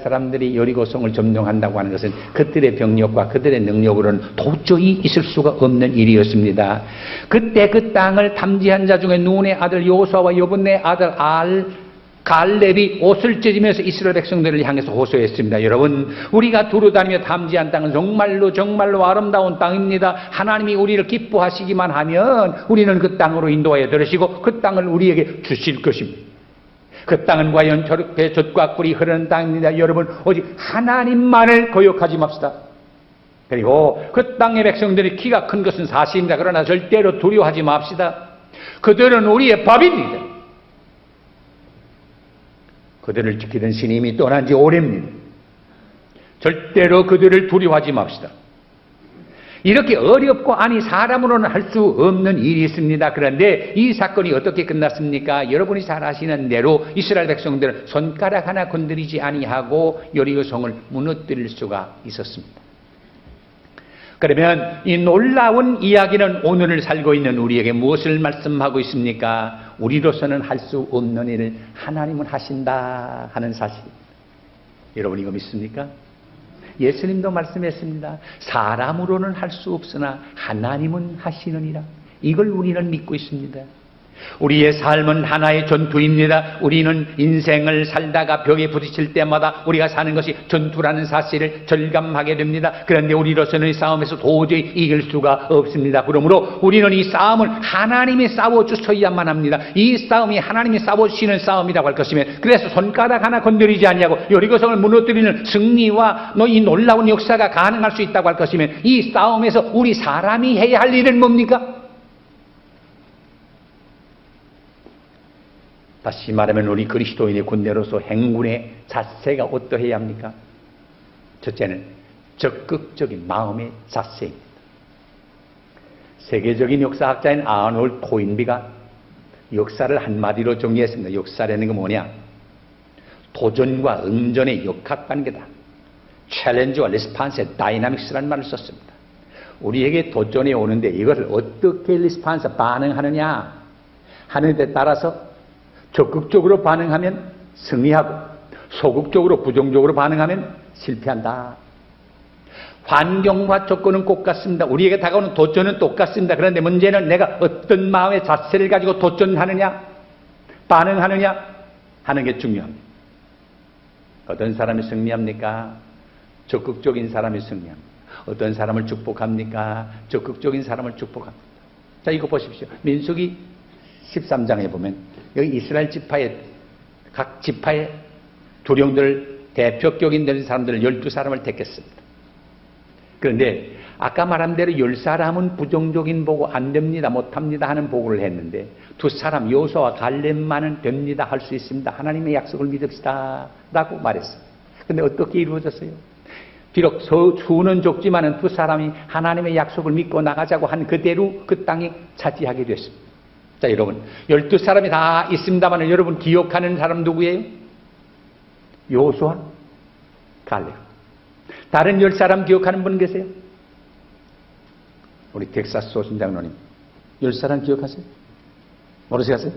사람들이 여리고성을 점령한다고 하는 것은 그들의 병력과 그들의 능력으로는 도저히 있을 수가 없는 일이었습니다. 그때 그 땅을 탐지한 자 중에 눈의 아들 여호수아와 여분의 아들 갈렙이 옷을 찢으면서 이스라엘 백성들을 향해서 호소했습니다. 여러분, 우리가 두루다니며 탐지한 땅은 정말로 아름다운 땅입니다. 하나님이 우리를 기뻐하시기만 하면 우리는 그 땅으로 인도하여 들으시고 그 땅을 우리에게 주실 것입니다. 그 땅은 과연 저렇게 젖과 꿀이 흐르는 땅입니다. 여러분, 오직 하나님만을 거역하지 맙시다. 그리고 그 땅의 백성들이 키가 큰 것은 사실입니다. 그러나 절대로 두려워하지 맙시다. 그들은 우리의 밥입니다. 그들을 지키던 신임이 떠난 지 오래입니다. 절대로 그들을 두려워하지 맙시다. 이렇게 어렵고 아니 사람으로는 할 수 없는 일이 있습니다. 그런데 이 사건이 어떻게 끝났습니까? 여러분이 잘 아시는 대로 이스라엘 백성들은 손가락 하나 건드리지 아니하고 여리고성을 무너뜨릴 수가 있었습니다. 그러면 이 놀라운 이야기는 오늘을 살고 있는 우리에게 무엇을 말씀하고 있습니까? 우리로서는 할 수 없는 일을 하나님은 하신다 하는 사실입니다. 여러분 이거 믿습니까? 예수님도 말씀했습니다. 사람으로는 할 수 없으나 하나님은 하시느니라. 이걸 우리는 믿고 있습니다. 우리의 삶은 하나의 전투입니다. 우리는 인생을 살다가 벽에 부딪힐 때마다 우리가 사는 것이 전투라는 사실을 절감하게 됩니다. 그런데 우리로서는 이 싸움에서 도저히 이길 수가 없습니다. 그러므로 우리는 이 싸움을 하나님이 싸워주셔야만 합니다. 이 싸움이 하나님이 싸워주시는 싸움이라고 할 것이면, 그래서 손가락 하나 건드리지 아니하고 여리고성을 무너뜨리는 승리와 이 놀라운 역사가 가능할 수 있다고 할 것이면, 이 싸움에서 우리 사람이 해야 할 일은 뭡니까? 다시 말하면 우리 그리스도인의 군대로서 행군의 자세가 어떠해야 합니까? 첫째는 적극적인 마음의 자세입니다. 세계적인 역사학자인 아놀드 토인비가 역사를 한마디로 정리했습니다. 역사라는 게 뭐냐? 도전과 응전의 역학관계다. 챌린지와 리스판스의 다이나믹스라는 말을 썼습니다. 우리에게 도전이 오는데 이것을 어떻게 리스판스 반응하느냐 하는 데 따라서 적극적으로 반응하면 승리하고 소극적으로 부정적으로 반응하면 실패한다. 환경과 조건은 똑같습니다. 우리에게 다가오는 도전은 똑같습니다. 그런데 문제는 내가 어떤 마음의 자세를 가지고 도전하느냐 반응하느냐 하는 게 중요합니다. 어떤 사람이 승리합니까? 적극적인 사람이 승리합니다. 어떤 사람을 축복합니까? 적극적인 사람을 축복합니다. 자, 이거 보십시오. 민수기 13장에 보면 여기 이스라엘 지파의 각 지파의 두령들 대표격인 되는 사람들을 12사람을 택했습니다. 그런데 아까 말한 대로 10사람은 부정적인 보고 안 됩니다, 못합니다 하는 보고를 했는데 2사람 여호수아와 갈렙만은 됩니다, 할 수 있습니다, 하나님의 약속을 믿읍시다 라고 말했어요. 그런데 어떻게 이루어졌어요? 비록 수는 적지만은 2사람이 하나님의 약속을 믿고 나가자고 한 그대로 그 땅에 차지하게 됐습니다. 자, 여러분 12사람이 다 있습니다만 여러분 기억하는 사람 누구예요? 여호수아, 갈렙. 다른 10사람 기억하는 분 계세요? 우리 텍사스 소신 장로님 10사람 기억하세요? 모르시겠어요?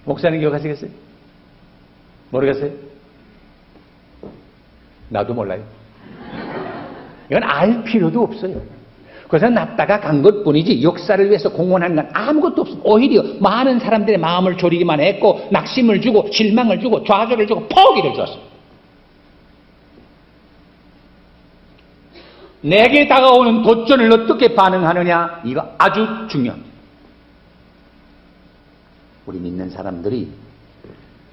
목사님 기억하시겠어요? 모르겠어요? 나도 몰라요. 이건 알 필요도 없어요. 그래서 났다가 간 것뿐이지 역사를 위해서 공헌하는 건 아무것도 없습니다. 오히려 많은 사람들의 마음을 졸이기만 했고 낙심을 주고 실망을 주고 좌절을 주고 포기를 줬습니다. 내게 다가오는 도전을 어떻게 반응하느냐, 이거 아주 중요합니다. 우리 믿는 사람들이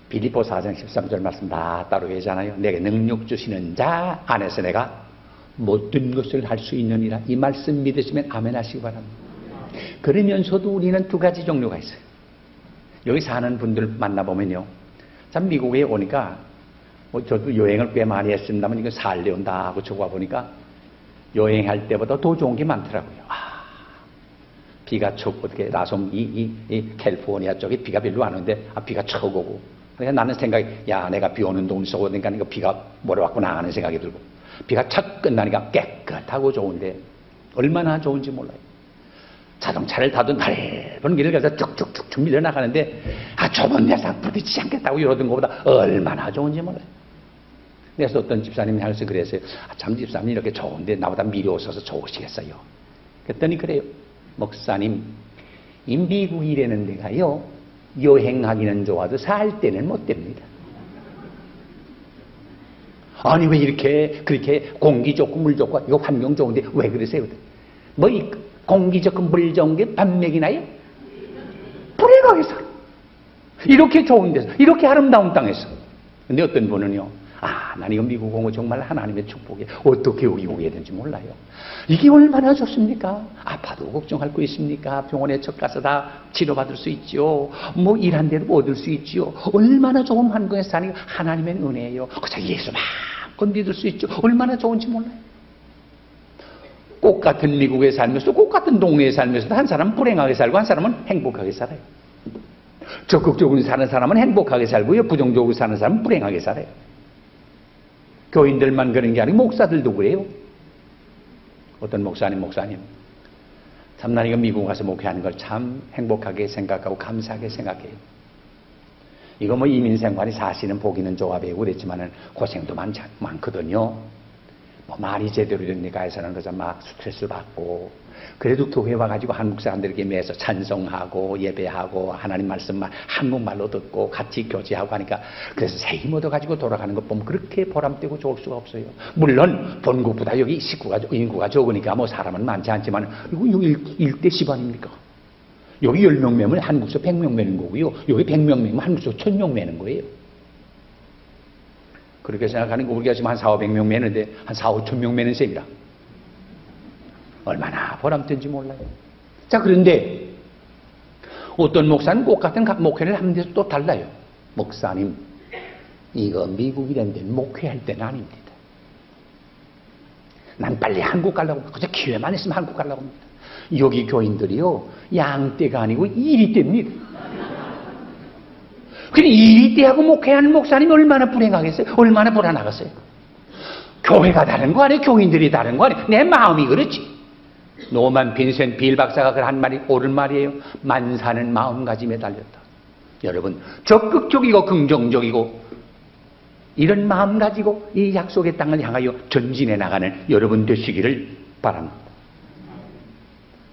빌립보 4장 13절 말씀 다 따로 외잖아요. 내게 능력 주시는 자 안에서 내가 모든 것을 할 수 있느니라. 이 말씀 믿으시면 아멘 하시기 바랍니다. 그러면서도 우리는 두 가지 종류가 있어요. 여기 사는 분들 만나보면요, 참 미국에 오니까 저도 여행을 꽤 많이 했습니다만 이거 살려온다 하고 저거 보니까 여행할 때보다 더 좋은 게 많더라고요. 비가 척 어떻게 라솜 이 캘리포니아 쪽에 비가 별로 안 오는데 비가 척 오고, 그러니까 나는 생각이, 야, 내가 비 오는 동네 속 오니까 이거 비가 몰아왔구나 하는 생각이 들고, 비가 착 끝나니까 깨끗하고 좋은데 얼마나 좋은지 몰라요. 자동차를 타도 넓은 길을 가서 쭉쭉쭉 밀려나가는데 좁은 데서 부딪히지 않겠다고 이러던 것보다 얼마나 좋은지 몰라요. 그래서 어떤 집사님이 향해서 그랬어요. 참 집사님 이렇게 좋은데 나보다 미려오셔서 좋으시겠어요. 그랬더니 그래요. 목사님, 이 미국이라는 데가요, 여행하기는 좋아도 살 때는 못 됩니다. 아니 왜 이렇게 그렇게 공기 좋고 물 좋고 이거 환경 좋은데 왜 그러세요? 뭐 이 공기 좋고 물 좋은 게 반맥이나요? 불행하게 살아. 이렇게 좋은 데서, 이렇게 아름다운 땅에서. 근데 어떤 분은요, 난 이거 미국 온 거 정말 하나님의 축복이에요. 어떻게 여기 오게 되는지 몰라요. 이게 얼마나 좋습니까? 아파도 걱정할 거 있습니까? 병원에 척 가서 다 치료받을 수 있죠. 뭐 일한 대로 얻을 수 있죠. 얼마나 좋은 환경에서 사는 게 하나님의 은혜예요. 그래서 예수 마음껏 믿을 수 있죠. 얼마나 좋은지 몰라요. 꽃 같은 미국에 살면서도 꽃 같은 동네에 살면서도 한 사람은 불행하게 살고 한 사람은 행복하게 살아요. 적극적으로 사는 사람은 행복하게 살고요. 부정적으로 사는 사람은 불행하게 살아요. 교인들만 그런 게 아니고 목사들도 그래요. 어떤 목사님 참 나 이거 미국 가서 목회하는 걸 참 행복하게 생각하고 감사하게 생각해요. 이거 뭐 이민생활이 사실은 보기는 좋아 보이고 그랬지만은 고생도 많거든요. 뭐 말이 제대로 된 데가 해서는 그저 막 스트레스 받고, 그래도 교회 와가지고 한국 사람들에게 매서 찬송하고 예배하고 하나님 말씀만 한국말로 듣고 같이 교제하고 하니까, 그래서 새 힘 얻어가지고 돌아가는 것 보면 그렇게 보람되고 좋을 수가 없어요. 물론 본국보다 여기 인구가 적으니까 뭐 사람은 많지 않지만 이거 1대 10 아닙니까? 여기 10명 매면 한국서 100명 매는 거고요. 여기 100명 매면 한국서 1000명 매는 거예요. 그렇게 생각하는 거, 우리가 지금 한 4, 500명 매는데 한 4, 5천 명 매는 셈이라 얼마나 보람된지 몰라요. 자, 그런데 어떤 목사는 꽃 같은 목회를 하는 데서 또 달라요. 목사님, 이거 미국이란 데는 목회할 때는 아닙니다. 난 빨리 한국 가려고, 그저 기회만 있으면 한국 가려고 합니다. 여기 교인들이요, 양떼가 아니고 이리떼입니다. 근데 이리떼하고 목회하는 목사님이 얼마나 불행하겠어요? 얼마나 불안하겠어요? 교회가 다른 거 아니에요? 교인들이 다른 거 아니에요? 내 마음이 그렇지. 노만 빈센 빌 박사가 한 말이 옳은 말이에요. 만사는 마음가짐에 달렸다. 여러분, 적극적이고 긍정적이고 이런 마음 가지고 이 약속의 땅을 향하여 전진해 나가는 여러분 되시기를 바랍니다.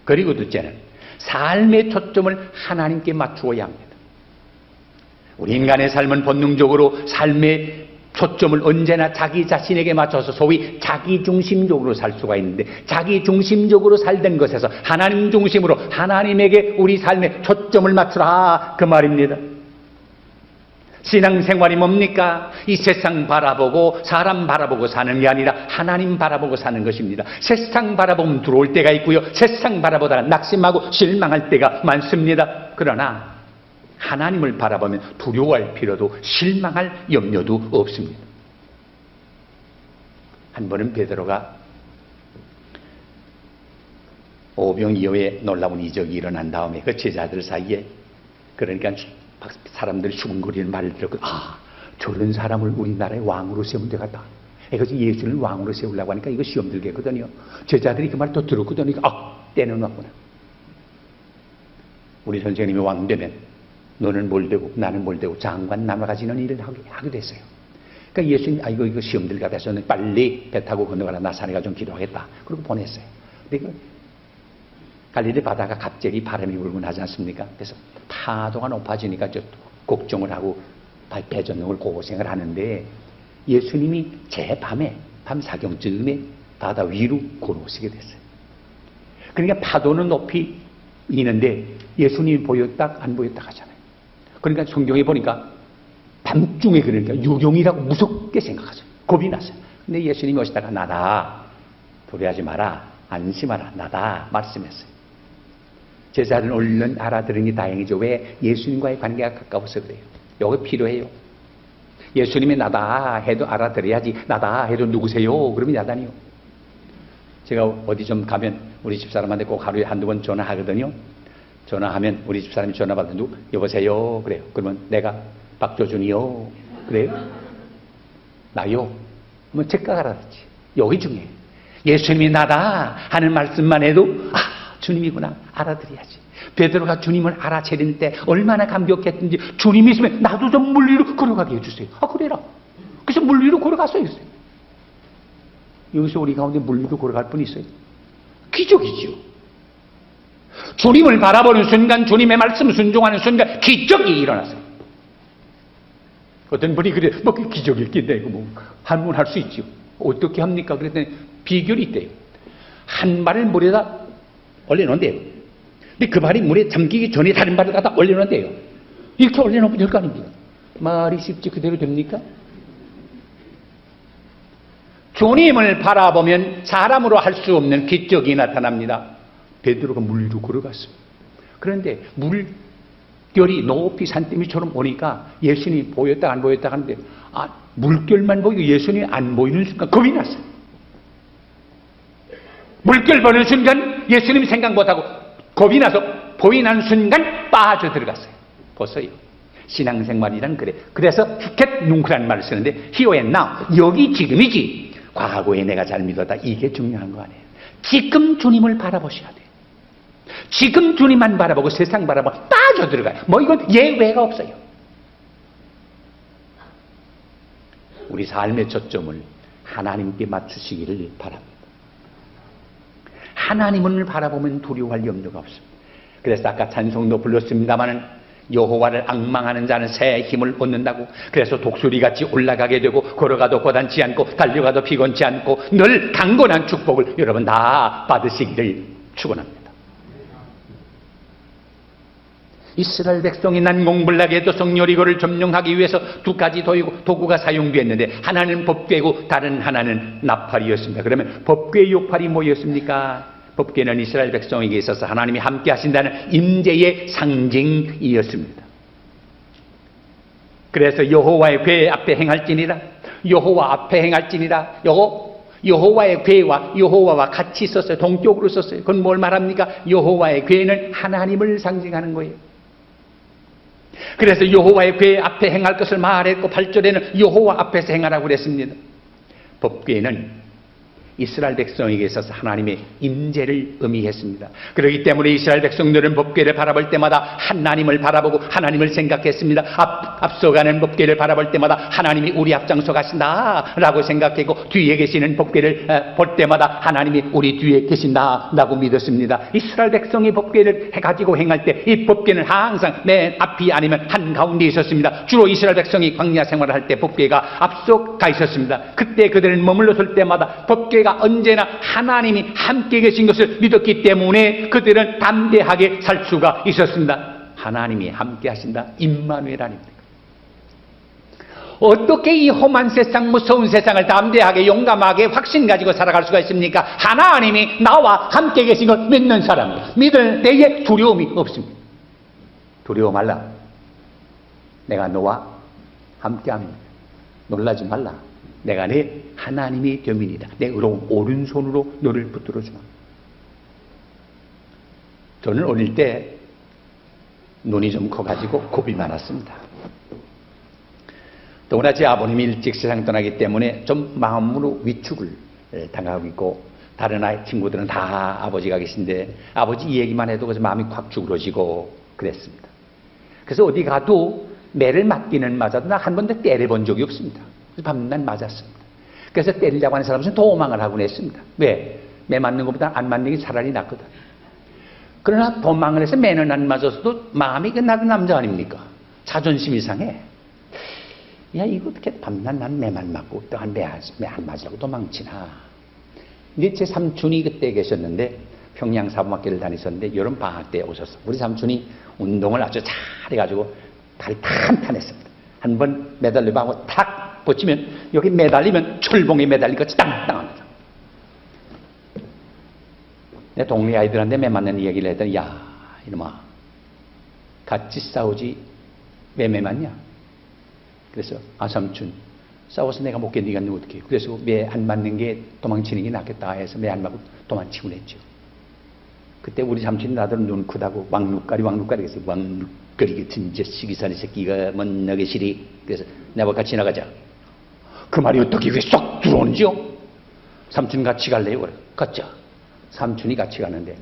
그리고 둘째는 삶의 초점을 하나님께 맞추어야 합니다. 우리 인간의 삶은 본능적으로 삶의 초점을 언제나 자기 자신에게 맞춰서 소위 자기중심적으로 살 수가 있는데, 자기중심적으로 살던 것에서 하나님 중심으로 하나님에게 우리 삶의 초점을 맞추라, 그 말입니다. 신앙생활이 뭡니까? 이 세상 바라보고 사람 바라보고 사는 게 아니라 하나님 바라보고 사는 것입니다. 세상 바라보면 들어올 때가 있고요, 세상 바라보다가 낙심하고 실망할 때가 많습니다. 그러나 하나님을 바라보면 두려워할 필요도 실망할 염려도 없습니다. 한 번은 베드로가 오병이어의 놀라운 이적이 일어난 다음에 그 제자들 사이에, 그러니까 사람들 수군거리는 말을 들었고, 저런 사람을 우리나라의 왕으로 세우면 되겠다. 그래서 예수를 왕으로 세우려고 하니까 이거 시험 들겠거든요. 제자들이 그 말 또 들었거든요. 때는 왔구나. 우리 선생님이 왕 되면 너는 뭘 되고 나는 뭘 되고 장관 나눠가지는 일을 하게 됐어요. 그러니까 예수님, 이거 시험 들까 해서 빨리 배 타고 건너가라, 나 산에가 좀 기도하겠다. 그리고 보냈어요. 근데 갈릴리 바다가 갑자기 바람이 불고 나지 않습니까? 그래서 파도가 높아지니까 저 걱정을 하고 배 전용을 고생을 하는데, 예수님이 밤 사경쯤에 바다 위로 걸어오시게 됐어요. 그러니까 파도는 높이 있는데 예수님이 보였다 안 보였다 하잖아요. 그러니까 성경에 보니까 밤중에, 그러니까 유령이라고 무섭게 생각하죠. 겁이 났어요. 근데 예수님이 오시다가 나다, 두려워하지 마라, 안심하라, 나다 말씀했어요. 제자들은 얼른 알아들으니 다행이죠. 왜? 예수님과의 관계가 가까워서 그래요. 이거 필요해요. 예수님이 나다 해도 알아들어야지, 나다 해도 누구세요? 그러면 야단이요. 제가 어디 좀 가면 우리 집사람한테 꼭 하루에 한두 번 전화하거든요. 전화하면 우리 집사람이 전화 받는 여보세요? 그래요. 그러면 내가 박조준이요. 그래요? 나요? 뭐 즉각 알아듣지. 여기 중요해요. 예수님이 나다 하는 말씀만 해도 주님이구나 알아들어야지. 베드로가 주님을 알아차릴 때 얼마나 감격했든지, 주님이 있으면 나도 좀 물리로 걸어가게 해주세요. 그래라. 그래서 물 위로 걸어갔어요. 여기서 우리 가운데 물 위로 걸어갈 분이 있어요. 기적이죠. 주님을 바라보는 순간, 주님의 말씀 순종하는 순간 기적이 일어났어요. 어떤 분이 그래, 뭐 기적이 있겠네. 이거 뭐 한번 할 수 있죠. 어떻게 합니까? 그랬더니 비결이 있대요. 한 발을 물에다 올려놓은대요. 근데 그 발이 물에 잠기기 전에 다른 발을 갖다 올려놓은대요. 이렇게 올려놓으면 될 거 아닙니까? 말이 쉽지 그대로 됩니까? 주님을 바라보면 사람으로 할 수 없는 기적이 나타납니다. 베드로가 물 위로 걸어갔습니다. 그런데 물결이 높이 산더미처럼 오니까 예수님이 보였다 안 보였다 하는데 물결만 보이고 예수님이 안 보이는 순간 겁이 났어요. 물결 보는 순간 예수님 생각 못하고 겁이 나서 보이는 순간 빠져들어갔어요. 보세요. 신앙생활이란 그래. 그래서 get 뭉크라는 말을 쓰는데 here and now, 여기 지금이지. 과거에 내가 잘 믿었다. 이게 중요한 거 아니에요. 지금 주님을 바라보셔야 돼요. 지금 주님만 바라보고 세상 바라보고 빠져들어가요. 뭐 이건 예외가 없어요. 우리 삶의 초점을 하나님께 맞추시기를 바랍니다. 하나님을 바라보면 두려워할 염려가 없습니다. 그래서 아까 찬송도 불렀습니다마는 여호와를 앙망하는 자는 새 힘을 얻는다고. 그래서 독수리같이 올라가게 되고 걸어가도 고단치 않고 달려가도 피곤치 않고 늘 강건한 축복을 여러분 다 받으시기를 축원합니다. 이스라엘 백성이 난공불락의 도성요리고를 점령하기 위해서 두 가지 도구가 사용되었는데 하나는 법궤고 다른 하나는 나팔이었습니다. 그러면 법궤 요팔이 뭐였습니까? 법궤는 이스라엘 백성에게 있어서 하나님이 함께 하신다는 임재의 상징이었습니다. 그래서 여호와의 궤 앞에 행할지니라, 여호와 앞에 행할지니라, 여호와의 궤와 여호와와 같이 썼어요. 동격으로 썼어요. 그건 뭘 말합니까? 여호와의 궤는 하나님을 상징하는 거예요. 그래서 여호와의 궤 앞에 행할 것을 말했고 8절에는 여호와 앞에서 행하라고 그랬습니다. 법궤는 이스라엘 백성에게 있어서 하나님의 임재를 의미했습니다. 그렇기 때문에 이스라엘 백성들은 법궤를 바라볼 때마다 하나님을 바라보고 하나님을 생각했습니다. 앞서가는 법궤를 바라볼 때마다 하나님이 우리 앞장서 가신다라고 생각했고 뒤에 계시는 법궤를 볼 때마다 하나님이 우리 뒤에 계신다라고 믿었습니다. 이스라엘 백성이 법궤를 가지고 행할 때 이 법궤는 항상 맨 앞이 아니면 한가운데 있었습니다. 주로 이스라엘 백성이 광야 생활을 할 때 법궤가 앞서 가 있었습니다. 그때 그들은 머물러 설 때마다 법궤가 언제나 하나님이 함께 계신 것을 믿었기 때문에 그들은 담대하게 살 수가 있었습니다. 하나님이 함께 하신다. 임마누엘 아닙니까? 어떻게 이 험한 세상, 무서운 세상을 담대하게 용감하게 확신 가지고 살아갈 수가 있습니까? 하나님이 나와 함께 계신 걸 믿는 사람입니다. 믿을 때에 두려움이 없습니다. 두려워 말라. 내가 너와 함께합니다. 놀라지 말라. 내가 내 하나님이 됨이니라. 내 의로운 오른손으로 너를 붙들어주마. 저는 어릴 때 눈이 좀 커가지고 겁이 많았습니다. 더구나 제 아버님이 일찍 세상 떠나기 때문에 좀 마음으로 위축을 당하고 있고 다른 친구들은 다 아버지가 계신데 아버지 얘기만 해도 그래서 마음이 콱 쭈그러지고 그랬습니다. 그래서 어디 가도 매를 맞기는 맞아도 나 한 번도 때려본 적이 없습니다. 그래서 밤낮 맞았습니다. 그래서 때리려고 하는 사람은 도망을 하곤 했습니다. 왜? 매 맞는 것보다 안 맞는 게 차라리 낫거든. 그러나 도망을 해서 매는 안 맞았어도 마음이 나도 남자 아닙니까? 자존심이 상해. 야, 이거 어떻게 밤낮 난 매만 맞고 또 한 매 안 맞으려고 도망치나. 근데 제 삼촌이 그때 계셨는데 평양 사범학교를 다니셨는데 여름 방학 때 오셨어. 우리 삼촌이 운동을 아주 잘해가지고 다리 탄탄했습니다. 한 번 매달리고 하고 탁 붙이면 여기 매달리면 철봉에 매달리고 땅땅합니다. 내 동네 아이들한테 매 맞는 이야기를 했더니 야 이놈아 같이 싸우지 왜 매 맞냐? 그래서 삼촌 싸워서 내가 못 견디겠는데 어떻게 해요? 그래서 매 안 맞는 게 도망치는 게 낫겠다 해서 매 안 맞고 도망치곤 했죠. 그때 우리 삼촌이 나들 눈 크다고 왕눈가리 그래서 왕눈가리 같은 저 시기산의 새끼가 뭔 너게 시리. 그래서 내가 같이 나가자. 그 말이 어떻게 그게 쏙 들어오는지요? 삼촌 같이 갈래요? 그래. 가자. 삼촌이 같이 가는데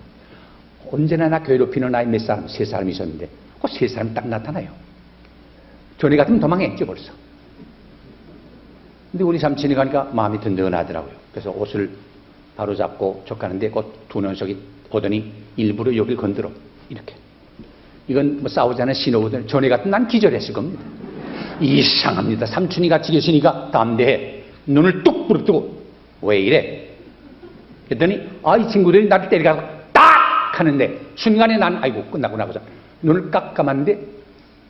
언제나 나 괴롭히는 아이 몇 사람? 세 사람이 있었는데 그 세 사람 딱 나타나요. 전에 같으면 도망했죠 벌써. 근데 우리 삼촌이 가니까 마음이 든든하더라고요. 그래서 옷을 바로 잡고 족가는데 그 두 녀석이 오더니 일부러 여길 건드려. 이렇게. 이건 뭐 싸우자는 신호거든. 전에 같은 난 기절했을 겁니다. 이상합니다. 삼촌이 같이 계시니까 담대해. 눈을 뚝 부릅뜨고 왜 이래? 그랬더니 이 친구들이 나를 때리라고 딱 하는데 순간에 난 아이고 끝나고 나고서 눈을 깜깜한데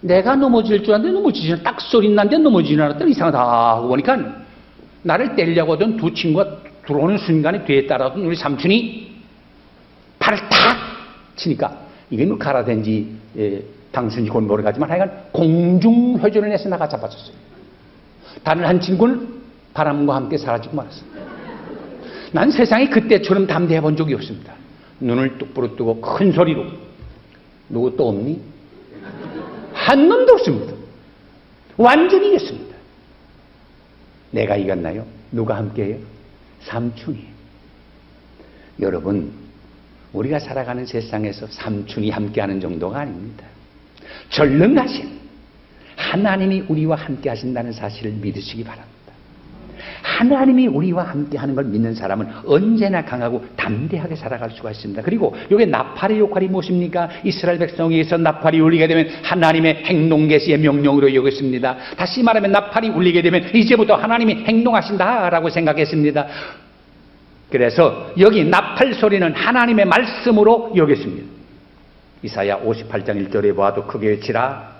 내가 넘어질 줄 알았는데 넘어지지 않아. 딱 소리 났는데 넘어지지 않았더니 이상하다 하고 보니까 나를 때리려고 하던 두 친구가 들어오는 순간에 뒤에 따라오던 우리 삼촌이 팔을 탁 치니까 이게 뭐 가라된지 당순지 곧 모르겠지만 하여간 공중회전을 해서 나가 잡아줬어요. 다른 한 친구는 바람과 함께 사라지고 말았어요. 난 세상에 그때처럼 담대해 본 적이 없습니다. 눈을 뚝 부릅뜨고 큰 소리로 누구 또 없니? 한 놈도 없습니다. 완전히 이겼습니다. 내가 이겼나요? 누가 함께해요? 삼촌이. 여러분, 우리가 살아가는 세상에서 삼촌이 함께하는 정도가 아닙니다. 전능하신 하나님이 우리와 함께 하신다는 사실을 믿으시기 바랍니다. 하나님이 우리와 함께하는 걸 믿는 사람은 언제나 강하고 담대하게 살아갈 수가 있습니다. 그리고 이게 나팔의 역할이 무엇입니까? 이스라엘 백성에게서 나팔이 울리게 되면 하나님의 행동 계시의 명령으로 여겼습니다. 다시 말하면 나팔이 울리게 되면 이제부터 하나님이 행동하신다라고 생각했습니다. 그래서 여기 나팔 소리는 하나님의 말씀으로 여겼습니다. 이사야 58장 1절에 보아도 크게 외치라.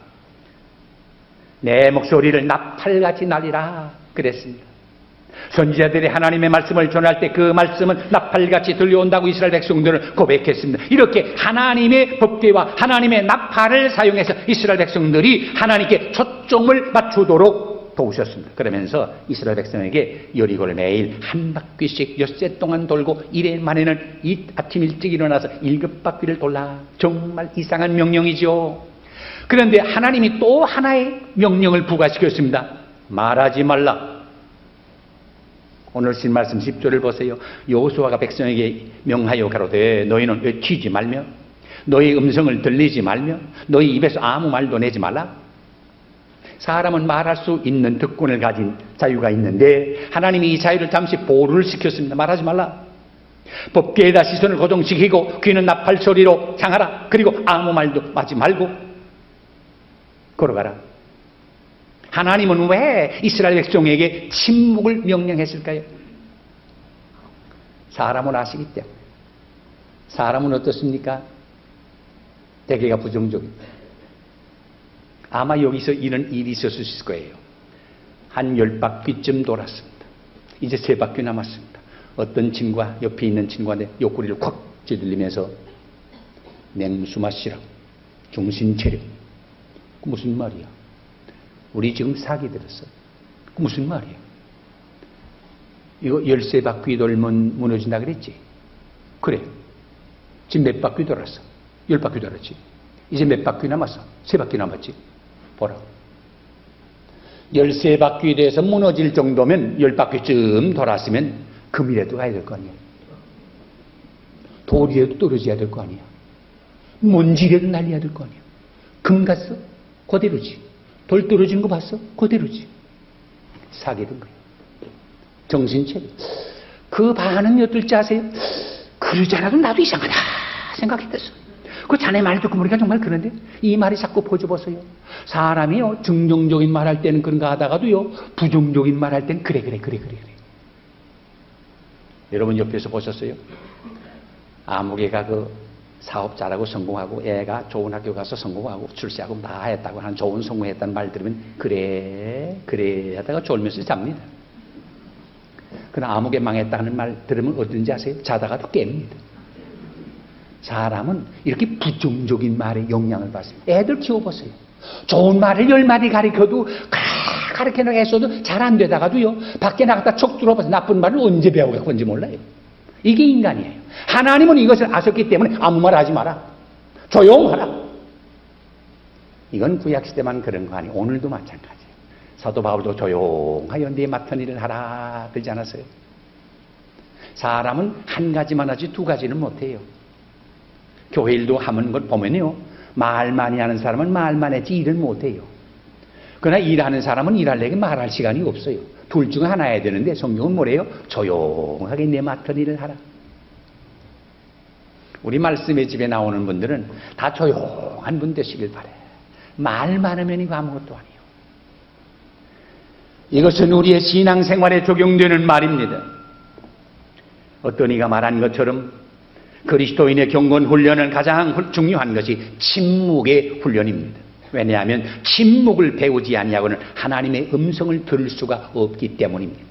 내 목소리를 나팔같이 날리라 그랬습니다. 선지자들이 하나님의 말씀을 전할 때 그 말씀은 나팔같이 들려온다고 이스라엘 백성들은 고백했습니다. 이렇게 하나님의 법궤와 하나님의 나팔을 사용해서 이스라엘 백성들이 하나님께 초점을 맞추도록 도우셨습니다. 그러면서 이스라엘 백성에게 여리고를 매일 한 바퀴씩 엿새 동안 돌고 이래 만에는 아침 일찍 일어나서 7바퀴를 돌라. 정말 이상한 명령이죠. 그런데 하나님이 또 하나의 명령을 부과시켰습니다. 말하지 말라. 오늘 신 말씀 10절을 보세요. 여호수아가 백성에게 명하여 가로되 너희는 외치지 말며 너희 음성을 들리지 말며 너희 입에서 아무 말도 내지 말라. 사람은 말할 수 있는 특권을 가진 자유가 있는데 하나님이 이 자유를 잠시 보류를 시켰습니다. 말하지 말라. 법궤에다 시선을 고정시키고 귀는 나팔 소리로 향하라. 그리고 아무 말도 하지 말고 걸어가라. 하나님은 왜 이스라엘 백성에게 침묵을 명령했을까요? 사람은 아시기 때문에. 사람은 어떻습니까? 대개가 부정적입니다. 아마 여기서 이런 일이 있었을 거예요. 한 10바퀴쯤 돌았습니다. 이제 3바퀴 남았습니다. 어떤 친구가 옆에 있는 친구한테 옆구리를 콱 찌들리면서 냉수 마시라고 정신 차려. 그 무슨 말이야? 우리 지금 사기 들었어. 그 무슨 말이야? 이거 13바퀴 돌면 무너진다 그랬지? 그래. 지금 몇 바퀴 돌았어? 10바퀴 돌았지? 이제 몇 바퀴 남았어? 3바퀴 남았지? 보라. 13바퀴에 대해서 무너질 정도면 10바퀴쯤 돌았으면 금이라도 가야 될 거 아니야. 돌이라도 떨어져야 될 거 아니야. 먼지라도 날려야 될 거 아니야. 금 갔어? 그대로지. 돌 떨어지는 거 봤어? 그대로지. 사게 된 거야. 정신차려. 그 반응이 어떨지 아세요? 그러지 않아도 나도 이상하다 생각했댔어. 그 자네 말 듣고 보니까 정말 그런데 이 말이 자꾸 퍼져보세요. 사람이요 긍정적인 말 할 때는 그런가 하다가도요 부정적인 말 할 때는 그래. 여러분 옆에서 보셨어요? 아무개가 그 사업 잘하고 성공하고 애가 좋은 학교 가서 성공하고 출세하고 다 했다고 하는 좋은 성공했다는 말 들으면 그래 하다가 졸면서 잡니다. 그러나 아무개 망했다는 말 들으면 어떤지 아세요? 자다가도 깹니다. 사람은 이렇게 부정적인 말에 영향을 받습니다. 애들 키워보세요. 좋은 말을 10마디 가르쳐도 가르쳐나가 했어도 잘 안 되다가도요 밖에 나갔다 촉 들어봐서 나쁜 말을 언제 배우고 온지 몰라요. 이게 인간이에요. 하나님은 이것을 아셨기 때문에 아무 말 하지 마라. 조용하라. 이건 구약시대만 그런 거 아니에요. 오늘도 마찬가지예요. 사도 바울도 조용하여 네 맡은 일을 하라 그러지 않았어요? 사람은 한 가지만 하지 두 가지는 못해요. 교회 일도 하는 걸 보면요. 말 많이 하는 사람은 말만 했지 일은 못해요. 그러나 일하는 사람은 일하려고 말할 시간이 없어요. 둘 중 하나 해야 되는데 성경은 뭐래요? 조용하게 내 맡은 일을 하라. 우리 말씀의 집에 나오는 분들은 다 조용한 분 되시길 바래. 말 많으면 이거 아무것도 아니에요. 이것은 우리의 신앙생활에 적용되는 말입니다. 어떤 이가 말한 것처럼 그리스도인의 경건 훈련은 가장 중요한 것이 침묵의 훈련입니다. 왜냐하면 침묵을 배우지 아니하고는 하나님의 음성을 들을 수가 없기 때문입니다.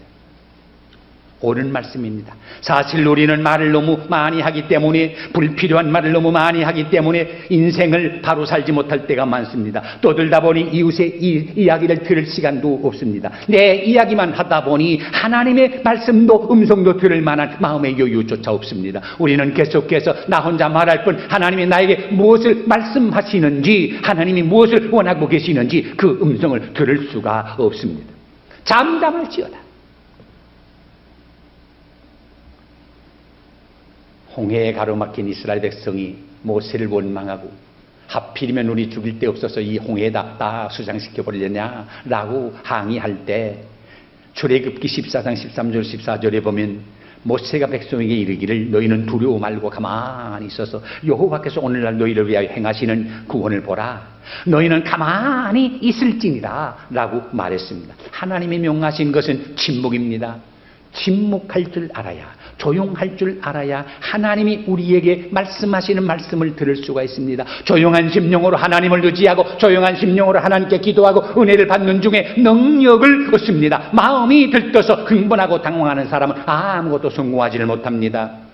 옳은 말씀입니다. 사실 우리는 말을 너무 많이 하기 때문에, 불필요한 말을 너무 많이 하기 때문에 인생을 바로 살지 못할 때가 많습니다. 떠들다 보니 이웃의 이야기를 들을 시간도 없습니다. 내 이야기만 하다 보니 하나님의 말씀도 음성도 들을 만한 마음의 여유조차 없습니다. 우리는 계속해서 나 혼자 말할 뿐 하나님이 나에게 무엇을 말씀하시는지, 하나님이 무엇을 원하고 계시는지 그 음성을 들을 수가 없습니다. 잠잠할지어다. 홍해에 가로막힌 이스라엘 백성이 모세를 원망하고 하필이면 우리 죽일 데 없어서 이 홍해에다 다 수장시켜 버리려냐라고 항의할 때 출애굽기 14장 13절 14절에 보면 모세가 백성에게 이르기를 너희는 두려워 말고 가만히 있어서 여호와께서 오늘날 너희를 위하여 행하시는 구원을 보라. 너희는 가만히 있을지니라 라고 말했습니다. 하나님이 명하신 것은 침묵입니다. 침묵할 줄 알아야, 조용할 줄 알아야 하나님이 우리에게 말씀하시는 말씀을 들을 수가 있습니다. 조용한 심령으로 하나님을 의지하고 조용한 심령으로 하나님께 기도하고 은혜를 받는 중에 능력을 얻습니다. 마음이 들떠서 흥분하고 당황하는 사람은 아무것도 성공하지를 못합니다.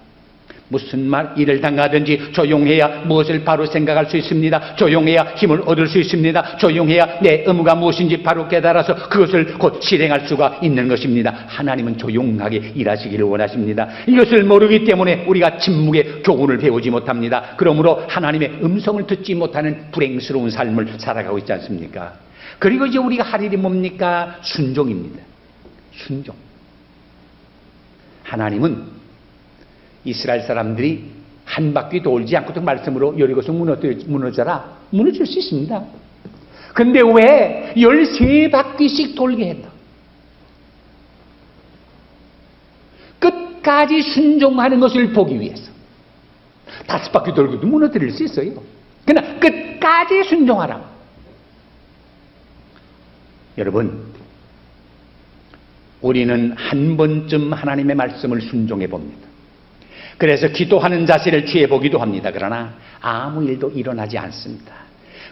무슨 일을 당하든지 조용해야 무엇을 바로 생각할 수 있습니다. 조용해야 힘을 얻을 수 있습니다. 조용해야 내 의무가 무엇인지 바로 깨달아서 그것을 곧 실행할 수가 있는 것입니다. 하나님은 조용하게 일하시기를 원하십니다. 이것을 모르기 때문에 우리가 침묵의 교훈을 배우지 못합니다. 그러므로 하나님의 음성을 듣지 못하는 불행스러운 삶을 살아가고 있지 않습니까? 그리고 이제 우리가 할 일이 뭡니까? 순종입니다. 순종. 하나님은 이스라엘 사람들이 한 바퀴 돌지 않고도 말씀으로 여리고성 무너져라. 무너질 수 있습니다. 근데 왜 13바퀴씩 돌게 했나? 끝까지 순종하는 것을 보기 위해서. 5바퀴 돌고도 무너뜨릴 수 있어요. 그러나 끝까지 순종하라. 여러분, 우리는 한 번쯤 하나님의 말씀을 순종해 봅니다. 그래서 기도하는 자세를 취해보기도 합니다. 그러나 아무 일도 일어나지 않습니다.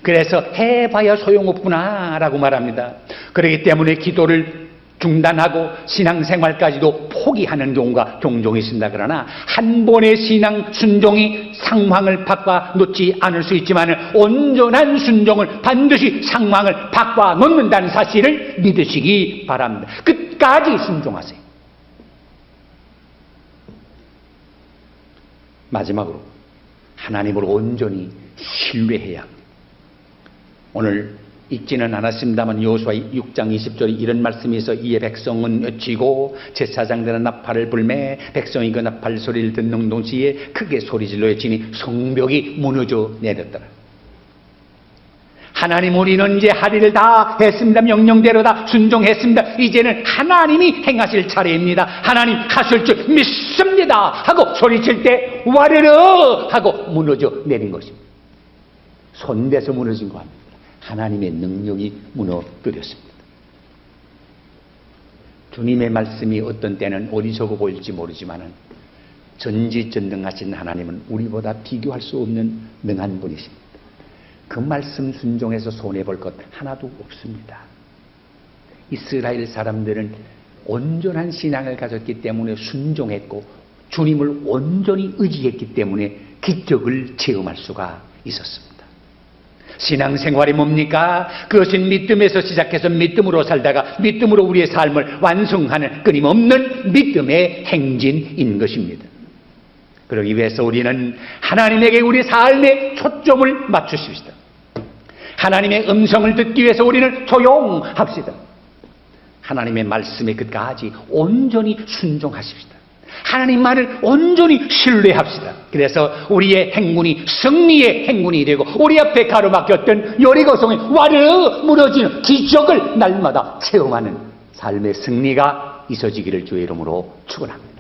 그래서 해봐야 소용없구나 라고 말합니다. 그렇기 때문에 기도를 중단하고 신앙생활까지도 포기하는 경우가 종종 있습니다. 그러나 한 번의 신앙 순종이 상황을 바꿔놓지 않을 수 있지만 온전한 순종을 반드시 상황을 바꿔놓는다는 사실을 믿으시기 바랍니다. 끝까지 순종하세요. 마지막으로 하나님을 온전히 신뢰해야 합니다. 오늘 읽지는 않았습니다만 여호수아 6장 20절에 이런 말씀이 있어 이에 백성은 외치고 제사장들은 나팔을 불매 백성이 그 나팔 소리를 듣는 동시에 크게 소리질러 외치니 성벽이 무너져 내렸더라. 하나님, 우리는 이제 할 일을 다 했습니다. 명령대로 다 순종했습니다. 이제는 하나님이 행하실 차례입니다. 하나님 하실 줄 믿습니다 하고 소리칠 때 와르르 하고 무너져 내린 것입니다. 손대서 무너진 거 아닙니다. 하나님의 능력이 무너뜨렸습니다. 주님의 말씀이 어떤 때는 어리석어 보일지 모르지만 전지전능하신 하나님은 우리보다 비교할 수 없는 능한 분이십니다. 그 말씀 순종해서 손해볼 것 하나도 없습니다. 이스라엘 사람들은 온전한 신앙을 가졌기 때문에 순종했고 주님을 온전히 의지했기 때문에 기적을 체험할 수가 있었습니다. 신앙생활이 뭡니까? 그것은 믿음에서 시작해서 믿음으로 살다가 믿음으로 우리의 삶을 완성하는 끊임없는 믿음의 행진인 것입니다. 그러기 위해서 우리는 하나님에게 우리 삶의 초점을 맞추십시다. 하나님의 음성을 듣기 위해서 우리는 조용합시다. 하나님의 말씀에 끝까지 온전히 순종하십시다. 하나님 말을 온전히 신뢰합시다. 그래서 우리의 행군이 승리의 행군이 되고 우리 앞에 가로막혔던 여리고성이 와르르 무너지는 기적을 날마다 체험하는 삶의 승리가 있어지기를 주의 이름으로 축원합니다.